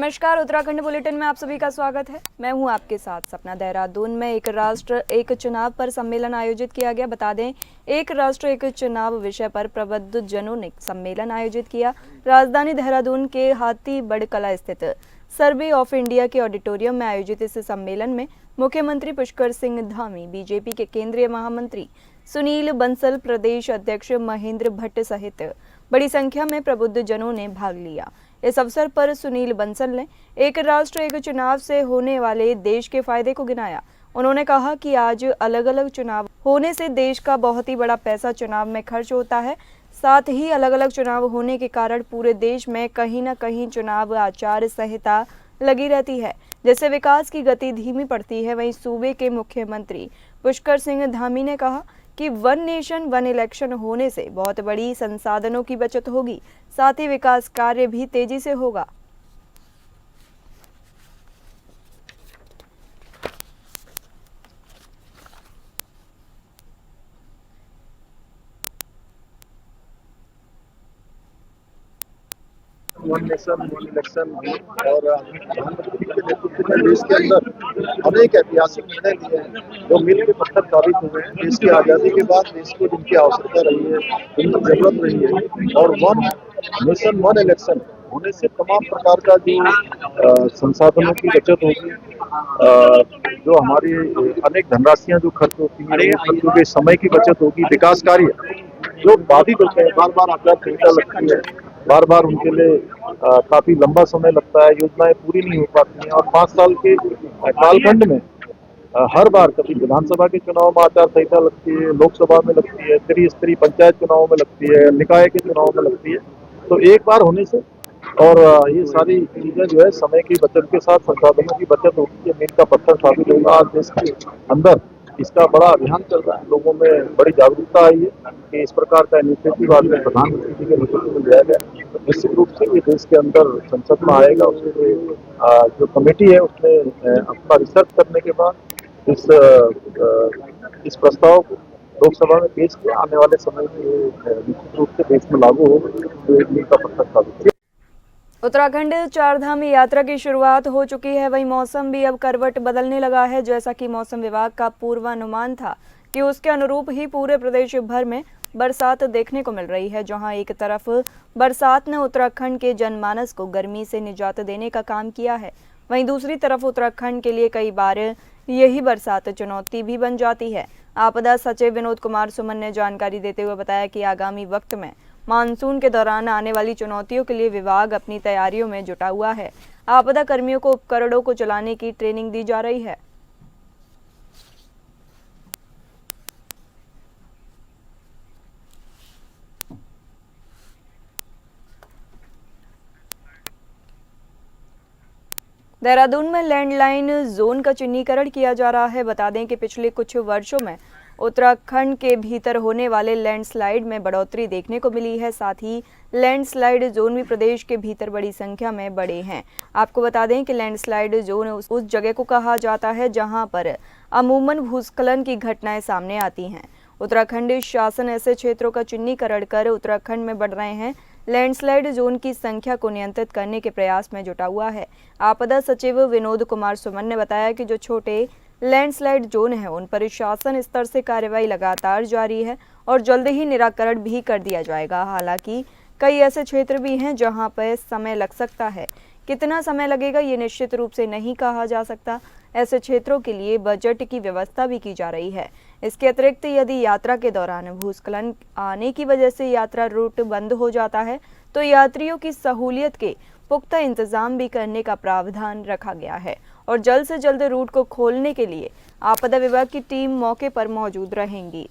नमस्कार, उत्तराखंड बुलेटिन में आप सभी का स्वागत है। मैं हूं आपके साथ सपना। देहरादून में एक राष्ट्र एक चुनाव पर सम्मेलन आयोजित किया गया। बता दें, एक राष्ट्र एक चुनाव विषय पर प्रबुद्धजनों ने सम्मेलन आयोजित किया। राजधानी देहरादून के हाथीबड़ कला स्थित सर्वे ऑफ इंडिया के ऑडिटोरियम में आयोजित इस सम्मेलन में मुख्यमंत्री पुष्कर सिंह धामी, बीजेपी के केंद्रीय महामंत्री सुनील बंसल, प्रदेश अध्यक्ष महेंद्र भट्ट सहित बड़ी संख्या में प्रबुद्धजनों ने भाग लिया। इस अवसर पर सुनील बंसल ने एक राष्ट्र एक चुनाव से होने वाले देश के फायदे को गिनाया। उन्होंने कहा कि आज अलग अलग चुनाव होने से देश का बहुत ही बड़ा पैसा चुनाव में खर्च होता है। साथ ही अलग अलग चुनाव होने के कारण पूरे देश में कहीं न कहीं चुनाव आचार संहिता लगी रहती है, जिससे विकास की गति धीमी पड़ती है। वहीं सूबे के मुख्यमंत्री पुष्कर सिंह धामी ने कहा कि वन नेशन वन इलेक्शन होने से बहुत बड़ी संसाधनों की बचत होगी, साथ ही विकास कार्य भी तेजी से होगा। वन नेशन वन इलेक्शन और प्रधानमंत्री के नेतृत्व में देश के अंदर अनेक ऐतिहासिक निर्णय लिए हैं जो मील के पत्थर साबित हुए हैं। देश की आज़ादी के बाद देश को जिनकी आवश्यकता रही है, जिनकी जरूरत रही है, और वन नेशन वन इलेक्शन होने से तमाम प्रकार का जो संसाधनों की बचत होगी, जो हमारी अनेक धनराशियां जो खर्च होती हैं, खर्चों के समय की बचत होगी, विकास कार्य जो बाधित होते हैं, बार बार आचार संहिता लगती है, बार बार उनके लिए काफी लंबा समय लगता है, योजनाएं पूरी नहीं हो पाती हैं। और 5 साल के कालखंड में हर बार कभी विधानसभा के चुनाव में आचार संहिता लगती है, लोकसभा में लगती है, त्रिस्तरीय पंचायत चुनाव में लगती है, निकाय के चुनाव में लगती है। तो एक बार होने से और ये सारी चीजें जो है समय की बचत के साथ संसाधनों की बचत होती है, मील का पत्थर साबित होगा। आज देश के अंदर इसका बड़ा अभियान चल रहा है, लोगों में बड़ी जागरूकता आई है कि इस प्रकार का इनिशिएटिव आज प्रधानमंत्री जी के नेतृत्व में लिया गया। निश्चित रूप से ये देश के अंदर संसद में आएगा, उसके जो कमेटी है उसने अपना रिसर्च करने के बाद इस प्रस्ताव को लोकसभा में पेश किया। आने वाले समय में ये निश्चित रूप से देश में लागू होगा, तो एक मील का पत्थर साबित होगा। उत्तराखंड चारधाम यात्रा की शुरुआत हो चुकी है। वहीं मौसम भी अब करवट बदलने लगा है। जैसा कि मौसम विभाग का पूर्वानुमान था कि उसके अनुरूप ही पूरे प्रदेश भर में बरसात देखने को मिल रही है। जहां एक तरफ बरसात ने उत्तराखंड के जनमानस को गर्मी से निजात देने का काम किया है, वहीं दूसरी तरफ उत्तराखंड के लिए कई बार यही बरसात चुनौती भी बन जाती है। आपदा सचिव विनोद कुमार सुमन ने जानकारी देते हुए बताया कि आगामी वक्त में मानसून के दौरान आने वाली चुनौतियों के लिए विभाग अपनी तैयारियों में जुटा हुआ है। आपदा कर्मियों को उपकरणों को चलाने की ट्रेनिंग दी जा रही है। देहरादून में लैंडलाइन जोन का चिन्हीकरण किया जा रहा है। बता दें कि पिछले कुछ वर्षों में उत्तराखंड के भीतर होने वाले लैंडस्लाइड में बढ़ोतरी देखने को मिली है। साथ ही लैंडस्लाइड जोन भी प्रदेश के भीतर बड़ी संख्या में बढ़े हैं। आपको बता दें कि लैंडस्लाइड जोन उस जगह को कहा जाता है जहां पर अमूमन भूस्खलन की घटनाएं सामने आती हैं। उत्तराखंड शासन ऐसे क्षेत्रों का चिन्हीकरण कर उत्तराखंड में बढ़ रहे हैं। लैंडस्लाइड जोन की संख्या को नियंत्रित करने के प्रयास में जुटा हुआ है। आपदा सचिव विनोद कुमार सुमन ने बताया कि जो छोटे लैंडस्लाइड जोन है उन पर शासन स्तर से कार्रवाई लगातार जारी है और जल्द ही निराकरण भी कर दिया जाएगा। हालांकि कई ऐसे क्षेत्र भी हैं जहां पर समय लग सकता है। कितना समय लगेगा ये निश्चित रूप से नहीं कहा जा सकता। ऐसे क्षेत्रों के लिए बजट की व्यवस्था भी की जा रही है। इसके अतिरिक्त यदि यात्रा के दौरान भूस्खलन आने की वजह से यात्रा रूट बंद हो जाता है तो यात्रियों की सहूलियत के पुख्ता इंतजाम भी करने का प्रावधान रखा गया है और जल्द से जल्द रूट को खोलने के लिए आपदा विभाग की टीम मौके पर मौजूद रहेंगी।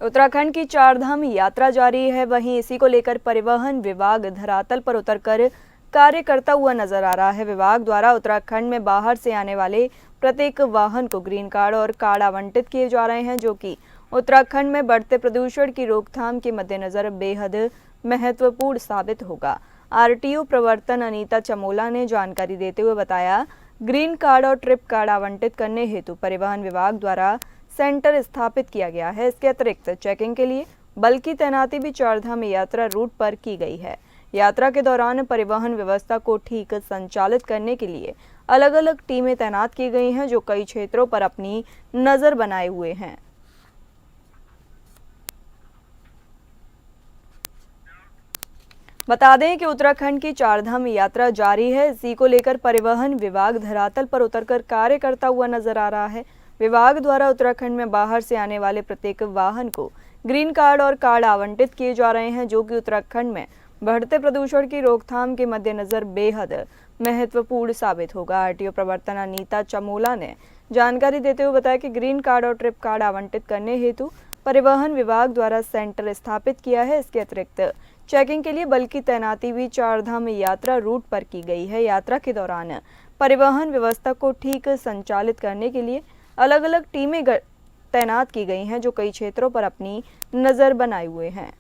उत्तराखंड की चारधाम यात्रा जारी है। वहीं इसी को लेकर परिवहन विभाग धरातल पर उतरकर कार्य करता हुआ नजर आ रहा है। विभाग द्वारा उत्तराखंड में बाहर से आने वाले प्रत्येक वाहन को ग्रीन कार्ड और कार्ड आवंटित किए जा रहे हैं, जो कि उत्तराखंड में बढ़ते प्रदूषण की रोकथाम के मद्देनजर बेहद महत्वपूर्ण साबित होगा। आरटीओ प्रवर्तन अनीता चमोला ने जानकारी देते हुए बताया ग्रीन कार्ड और ट्रिप कार्ड आवंटित करने हेतु परिवहन विभाग द्वारा सेंटर स्थापित किया गया है। इसके अतिरिक्त चेकिंग के लिए बल की तैनाती भी चारधाम यात्रा रूट पर की गई है। यात्रा के दौरान परिवहन व्यवस्था को ठीक संचालित करने के लिए अलग अलग टीमें तैनात की गई हैं, जो कई क्षेत्रों पर अपनी नजर बनाए हुए हैं। बता दें कि उत्तराखंड की चारधाम यात्रा जारी है। इसी को लेकर परिवहन विभाग धरातल पर उतरकर कार्य करता हुआ नजर आ रहा है। विभाग द्वारा उत्तराखंड में बाहर से आने वाले प्रत्येक वाहन को ग्रीन कार्ड और कार्ड आवंटित किए जा रहे हैं, जो कि उत्तराखंड में बढ़ते प्रदूषण की रोकथाम के मद्देनजर बेहद महत्वपूर्ण साबित होगा। आरटीओ प्रवर्तन अनीता चमोला ने जानकारी देते हुए बताया कि ग्रीन कार्ड और ट्रिप कार्ड आवंटित करने हेतु परिवहन विभाग द्वारा सेंटर स्थापित किया है। इसके अतिरिक्त चेकिंग के लिए बल की तैनाती भी चारधाम यात्रा रूट पर की गई है। यात्रा के दौरान परिवहन व्यवस्था को ठीक संचालित करने के लिए अलग अलग टीमें तैनात की गई हैं, जो कई क्षेत्रों पर अपनी नजर बनाए हुए हैं।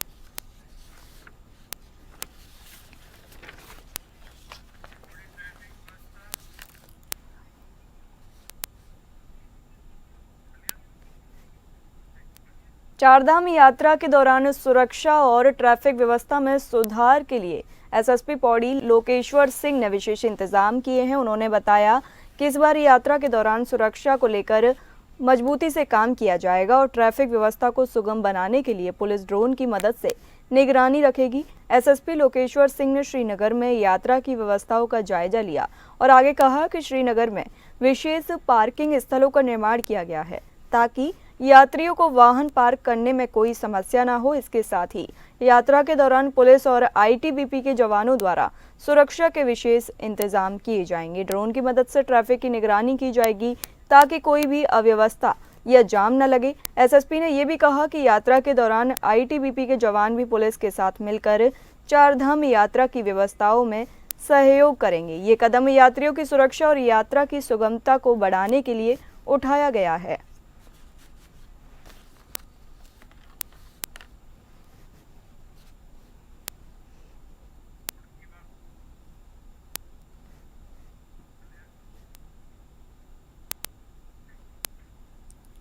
चारधाम यात्रा के दौरान सुरक्षा और ट्रैफिक व्यवस्था में सुधार के लिए एसएसपी पौड़ी लोकेश्वर सिंह ने विशेष इंतजाम किए हैं। उन्होंने बताया कि इस बार यात्रा के दौरान सुरक्षा को लेकर मजबूती से काम किया जाएगा और ट्रैफिक व्यवस्था को सुगम बनाने के लिए पुलिस ड्रोन की मदद से निगरानी रखेगी। एसएसपी लोकेश्वर सिंह ने श्रीनगर में यात्रा की व्यवस्थाओं का जायजा लिया और आगे कहा कि श्रीनगर में विशेष पार्किंग स्थलों का निर्माण किया गया है ताकि यात्रियों को वाहन पार्क करने में कोई समस्या न हो। इसके साथ ही यात्रा के दौरान पुलिस और आईटीबीपी के जवानों द्वारा सुरक्षा के विशेष इंतजाम किए जाएंगे। ड्रोन की मदद से ट्रैफिक की निगरानी की जाएगी ताकि कोई भी अव्यवस्था या जाम न लगे। एसएसपी ने यह भी कहा कि यात्रा के दौरान आईटीबीपी के जवान भी पुलिस के साथ मिलकर चारधाम यात्रा की व्यवस्थाओं में सहयोग करेंगे। ये कदम यात्रियों की सुरक्षा और यात्रा की सुगमता को बढ़ाने के लिए उठाया गया है।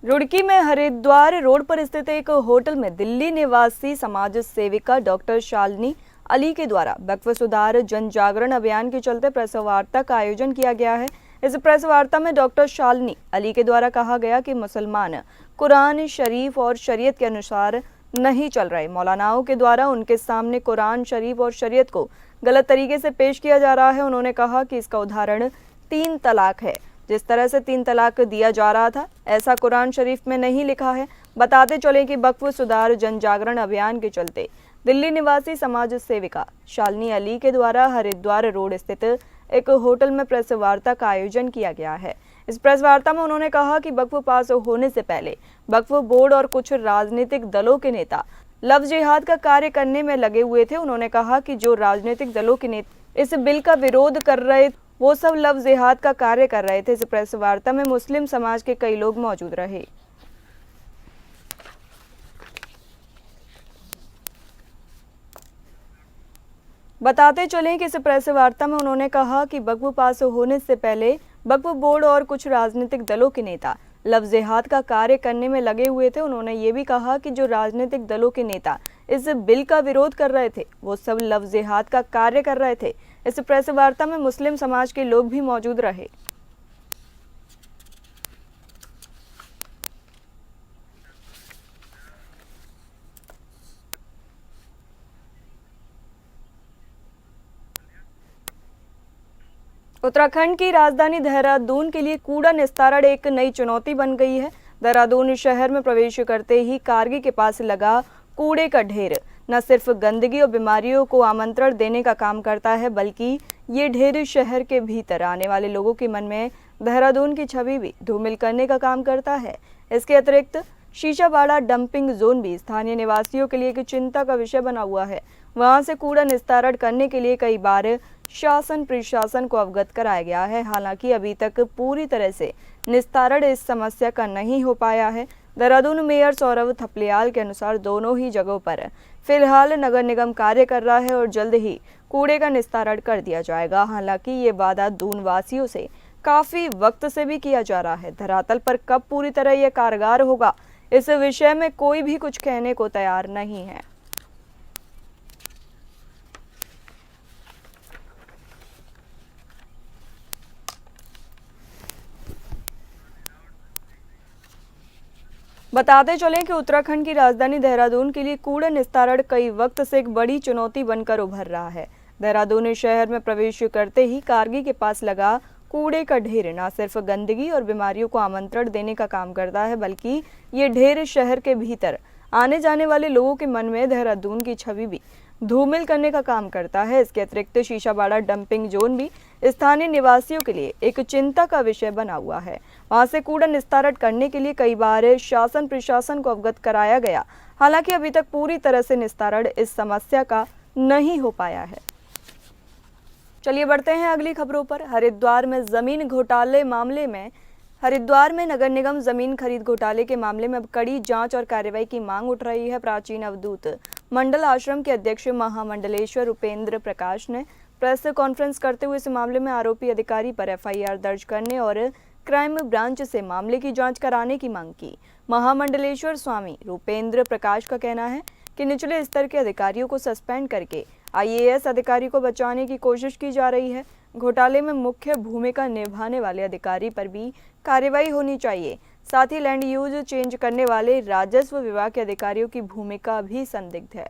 रुड़की में हरिद्वार रोड पर स्थित एक होटल में दिल्ली निवासी समाज सेविका डॉक्टर शालिनी अली के द्वारा वक्फ सुधार जन जागरण अभियान के चलते प्रेस वार्ता का आयोजन किया गया है। इस प्रेस वार्ता में डॉक्टर शालिनी अली के द्वारा कहा गया कि मुसलमान कुरान शरीफ और शरीयत के अनुसार नहीं चल रहे। मौलानाओं के द्वारा उनके सामने कुरान शरीफ और शरीयत को गलत तरीके से पेश किया जा रहा है। उन्होंने कहा कि इसका उदाहरण 3 तलाक है। जिस तरह से 3 तलाक दिया जा रहा था, ऐसा कुरान शरीफ में नहीं लिखा है। बताते चले कि वक्फ सुधार जन जागरण अभियान के चलते दिल्ली निवासी समाज सेविका शालिनी अली के द्वारा हरिद्वार रोड स्थित एक होटल में प्रेस वार्ता का आयोजन किया गया है। इस प्रेस वार्ता में उन्होंने कहा कि वक्फ पास होने से पहले वक्फ बोर्ड और कुछ राजनीतिक दलों के नेता लव जिहाद का कार्य करने में लगे हुए थे। उन्होंने कहा कि जो राजनीतिक दलों के नेता इस बिल का विरोध कर रहे वो सब लव जिहाद का कार्य कर रहे थे। इस प्रेस वार्ता में मुस्लिम समाज के कई लोग मौजूद रहे। बताते चलें कि इस प्रेस वार्ता में उन्होंने कहा कि वक्फ पास होने से पहले वक्फ बोर्ड और कुछ राजनीतिक दलों के नेता लव जिहाद का कार्य करने में लगे हुए थे। उन्होंने ये भी कहा कि जो राजनीतिक दलों के नेता इस बिल का विरोध कर रहे थे वो सब लव जिहाद का कार्य कर रहे थे। इस प्रेस वार्ता में मुस्लिम समाज के लोग भी मौजूद रहे। उत्तराखंड की राजधानी देहरादून के लिए कूड़ा निस्तारण एक नई चुनौती बन गई है। देहरादून शहर में प्रवेश करते ही कारगी के पास लगा कूड़े का ढेर न सिर्फ गंदगी और बीमारियों को आमंत्रण देने का काम करता है, बल्कि ये ढेर शहर के भीतर आने वाले लोगों के मन में देहरादून की छवि भी धूमिल करने का काम करता है। इसके अतिरिक्त शीशाबाड़ा डंपिंग जोन भी स्थानीय निवासियों के लिए एक चिंता का विषय बना हुआ है। वहां से कूड़ा निस्तारण करने के लिए कई बार शासन प्रशासन को अवगत कराया गया है। हालांकि अभी तक पूरी तरह से निस्तारण इस समस्या का नहीं हो पाया है। देहरादून मेयर सौरभ थपलियाल के अनुसार दोनों ही जगहों पर फिलहाल नगर निगम कार्य कर रहा है और जल्द ही कूड़े का निस्तारण कर दिया जाएगा। हालांकि ये वादा दून वासियों से काफी वक्त से भी किया जा रहा है। धरातल पर कब पूरी तरह यह कारगर होगा, इस विषय में कोई भी कुछ कहने को तैयार नहीं है। बताते चलें कि उत्तराखंड की राजधानी देहरादून के लिए कूड़ा निस्तारण कई वक्त से एक बड़ी चुनौती बनकर उभर रहा है। देहरादून शहर में प्रवेश करते ही कारगी के पास लगा कूड़े का ढेर न सिर्फ गंदगी और बीमारियों को आमंत्रण देने का काम करता है, बल्कि ये ढेर शहर के भीतर आने जाने वाले लोगों के मन में देहरादून की छवि भी धूमिल करने का काम करता है। इसके अतिरिक्त शीशाबाड़ा डंपिंग जोन भी स्थानीय निवासियों के लिए एक चिंता का विषय बना हुआ है। वहां से कूड़ा निस्तारण करने के लिए कई बार शासन प्रशासन को अवगत कराया गया, हालांकि अभी तक पूरी तरह से निस्तारण इस समस्या का नहीं हो पाया है। चलिए बढ़ते हैं अगली खबरों पर। हरिद्वार में नगर निगम जमीन खरीद घोटाले के मामले में अब कड़ी जांच और कार्रवाई की मांग उठ रही है। प्राचीन अवधूत मंडल आश्रम के अध्यक्ष महामंडलेश्वर रुपेंद्र प्रकाश ने प्रेस कॉन्फ्रेंस करते हुए इस मामले में आरोपी अधिकारी पर एफआईआर दर्ज करने और क्राइम ब्रांच से मामले की जांच कराने की मांग की। महामंडलेश्वर स्वामी रुपेंद्र प्रकाश का कहना है कि निचले स्तर के अधिकारियों को सस्पेंड करके आईएएस अधिकारी को बचाने की कोशिश की जा रही है। घोटाले में मुख्य भूमिका निभाने वाले अधिकारी पर भी कार्रवाई होनी चाहिए। साथ ही लैंड यूज चेंज करने वाले राजस्व विभाग के अधिकारियों की भूमिका भी संदिग्ध है।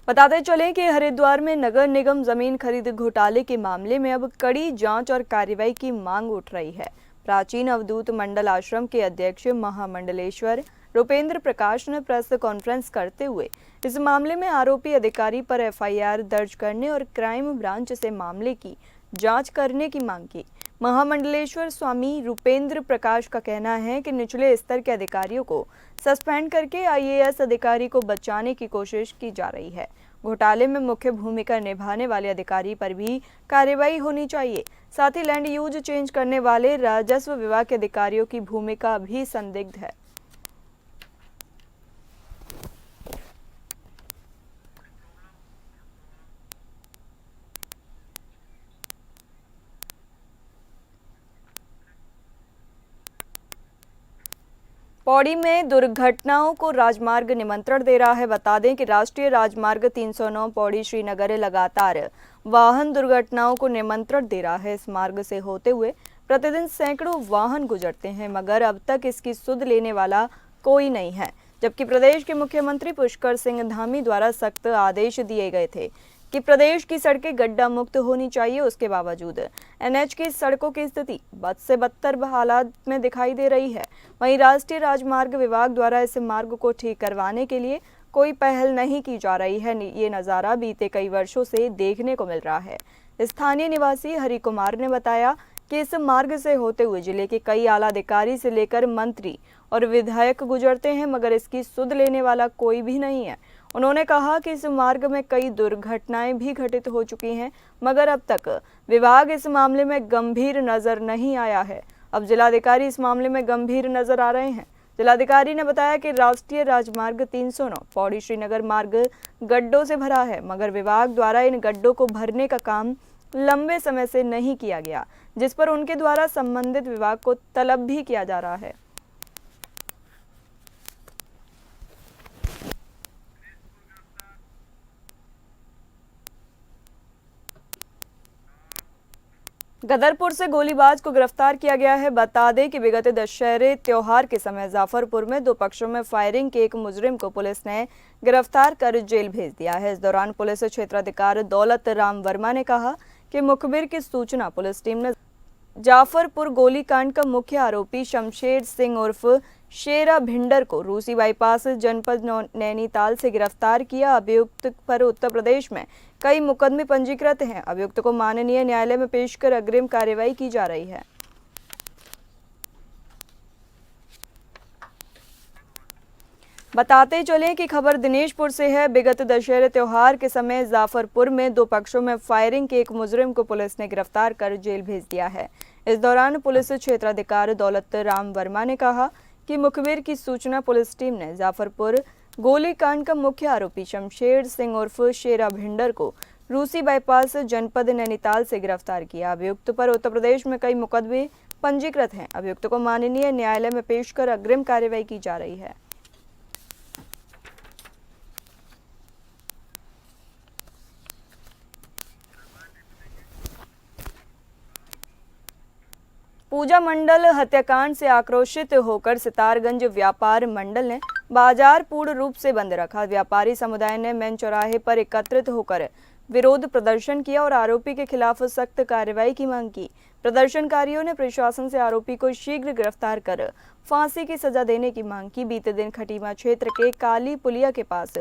बताते चलें कि हरिद्वार में नगर निगम जमीन खरीद घोटाले के मामले में अब कड़ी जांच और कार्रवाई की मांग उठ रही है। प्राचीन अवधूत मंडल आश्रम के अध्यक्ष महामंडलेश्वर रुपेंद्र प्रकाश ने प्रेस कॉन्फ्रेंस करते हुए इस मामले में आरोपी अधिकारी पर एफआईआर दर्ज करने और क्राइम ब्रांच से मामले की जांच करने की मांग की। महामंडलेश्वर स्वामी रुपेंद्र प्रकाश का कहना है कि निचले स्तर के अधिकारियों को सस्पेंड करके आईएएस अधिकारी को बचाने की कोशिश की जा रही है। घोटाले में मुख्य भूमिका निभाने वाले अधिकारी पर भी कार्रवाई होनी चाहिए। साथ ही लैंड यूज चेंज करने वाले राजस्व विभाग के अधिकारियों की भूमिका भी संदिग्ध है। पौड़ी में दुर्घटनाओं को राजमार्ग निमंत्रण दे रहा है। बता दें कि राष्ट्रीय राजमार्ग 309 पौड़ी श्रीनगर लगातार वाहन दुर्घटनाओं को निमंत्रण दे रहा है। इस मार्ग से होते हुए प्रतिदिन सैकड़ों वाहन गुजरते हैं, मगर अब तक इसकी सुध लेने वाला कोई नहीं है। जबकि प्रदेश के मुख्यमंत्री पुष्कर सिंह धामी द्वारा सख्त आदेश दिए गए थे कि प्रदेश की सड़कें गड्ढा मुक्त होनी चाहिए। उसके बावजूद एनएच की सड़कों की स्थिति बद से बदतर हालात में दिखाई दे रही है। वहीं राष्ट्रीय राजमार्ग विभाग द्वारा इस मार्ग को ठीक करवाने के लिए कोई पहल नहीं की जा रही है। ये नज़ारा बीते कई वर्षों से देखने को मिल रहा है। स्थानीय निवासी हरि कुमार ने बताया कि इस मार्ग से होते हुए जिले के कई आला अधिकारी से लेकर मंत्री और विधायक गुजरते हैं, मगर इसकी सुध लेने वाला कोई भी नहीं है। उन्होंने कहा कि इस मार्ग में कई दुर्घटनाएं भी घटित हो चुकी हैं, मगर अब तक विभाग इस मामले में गंभीर नजर नहीं आया है। अब जिलाधिकारी इस मामले में गंभीर नजर आ रहे हैं। जिलाधिकारी ने बताया कि राष्ट्रीय राजमार्ग 309 पौड़ी श्रीनगर मार्ग गड्ढों से भरा है, मगर विभाग द्वारा इन गड्ढों को भरने का काम लंबे समय से नहीं किया गया, जिस पर उनके द्वारा संबंधित विभाग को तलब भी किया जा रहा है। गदरपुर से गोलीबाज को गिरफ्तार किया गया है। बता दें कि विगत दशहरे त्योहार के समय जाफरपुर में दो पक्षों में फायरिंग के एक मुजरिम को पुलिस ने गिरफ्तार कर जेल भेज दिया है। इस दौरान पुलिस क्षेत्राधिकारी दौलत राम वर्मा ने कहा कि मुखबिर की सूचना पुलिस टीम ने जाफरपुर गोलीकांड का मुख्य आरोपी शमशेर सिंह उर्फ शेरा भिंडर को रूसी बाईपास जनपद नैनीताल से गिरफ्तार किया। अभियुक्त पर उत्तर प्रदेश में कई मुकदमे पंजीकृत हैं। अभियुक्त को माननीय न्यायालय में पेश कर अग्रिम कार्रवाई की जा रही है। बताते चलें कि खबर दिनेशपुर से है। विगत दशहरे त्योहार के समय जाफरपुर में दो पक्षों में फायरिंग के एक मुजरिम को पुलिस ने गिरफ्तार कर जेल भेज दिया है। इस दौरान पुलिस क्षेत्राधिकारी दौलत राम वर्मा ने कहा कि मुखबिर की सूचना पुलिस टीम ने जाफरपुर गोलीकांड का मुख्य आरोपी शमशेर सिंह उर्फ शेरा भिंडर को रूसी बाईपास जनपद नैनीताल से गिरफ्तार किया। अभियुक्त पर उत्तर प्रदेश में कई मुकदमे पंजीकृत हैं। अभियुक्त को माननीय न्यायालय में पेश कर अग्रिम कार्रवाई की जा रही है। पूजा मंडल हत्याकांड से आक्रोशित होकर सितारगंज व्यापार मंडल ने बाजार पूर्ण रूप से बंद रखा। व्यापारी समुदाय ने मेन चौराहे पर एकत्रित होकर विरोध प्रदर्शन किया और आरोपी के खिलाफ सख्त कार्रवाई की मांग की। प्रदर्शनकारियों ने प्रशासन से आरोपी को शीघ्र गिरफ्तार कर फांसी की सजा देने की मांग की। बीते दिन खटीमा क्षेत्र के काली पुलिया के पास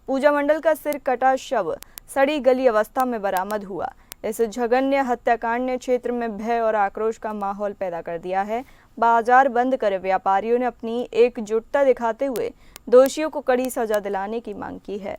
पूजा मंडल का सिर कटा शव सड़ी गली अवस्था में बरामद हुआ। इस जघन्य हत्याकांड ने क्षेत्र में भय और आक्रोश का माहौल पैदा कर दिया है। बाजार बंद कर व्यापारियों ने अपनी एकजुटता दिखाते हुए दोषियों को कड़ी सजा दिलाने की मांग की है।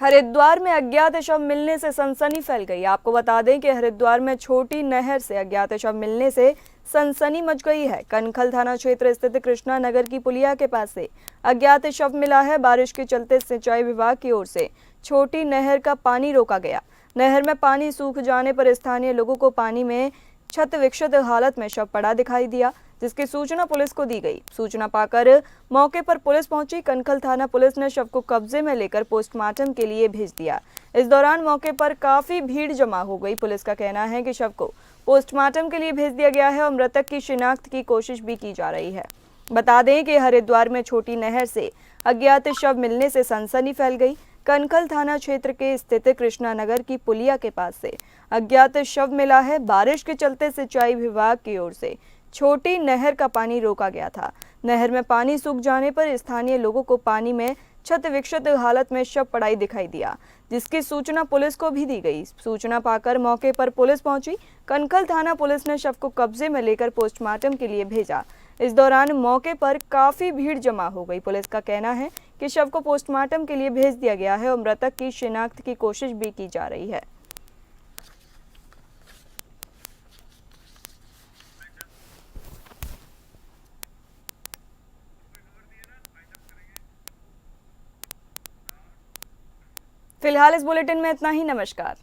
हरिद्वार में अज्ञात शव मिलने से सनसनी फैल गई। आपको बता दें कि हरिद्वार में छोटी नहर से अज्ञात शव मिलने से सनसनी मच गई है। कनखल थाना क्षेत्र स्थित कृष्णा नगर की पुलिया के पास से अज्ञात शव मिला है। बारिश के चलते सिंचाई विभाग की ओर से छोटी नहर का पानी रोका गया। नहर में पानी सूख जाने पर स्थानीय लोगों को पानी में क्षत विक्षत हालत में शव पड़ा दिखाई दिया, जिसकी सूचना पुलिस को दी गई। सूचना पाकर मौके पर पुलिस पहुंची। कनखल थाना पुलिस ने शव को कब्जे में लेकर पोस्टमार्टम के लिए भेज दिया। इस दौरान मौके पर काफी भीड़ जमा हो गई। पुलिस का कहना है कि शव को पोस्टमार्टम के लिए भेज दिया गया है और मृतक की शिनाख्त की कोशिश भी की जा रही है। बता दें कि हरिद्वार में छोटी नहर से अज्ञात शव मिलने से सनसनी फैल गई। कनखल थाना क्षेत्र के स्थित कृष्णा नगर की पुलिया के पास से अज्ञात शव मिला है। बारिश के चलते सिंचाई विभाग की ओर से छोटी नहर का पानी रोका गया था। नहर में पानी सूख जाने पर स्थानीय लोगों को पानी में क्षत विक्षत हालत में शव पड़ा दिखाई दिया, जिसकी सूचना पुलिस को भी दी गई। सूचना पाकर मौके पर पुलिस पहुंची। कनखल थाना पुलिस ने शव को कब्जे में लेकर पोस्टमार्टम के लिए भेजा। इस दौरान मौके पर काफी भीड़ जमा हो गई। पुलिस का कहना है कि शव को पोस्टमार्टम के लिए भेज दिया गया है और मृतक की शिनाख्त की कोशिश भी की जा रही है। फिलहाल इस बुलेटिन में इतना ही। नमस्कार।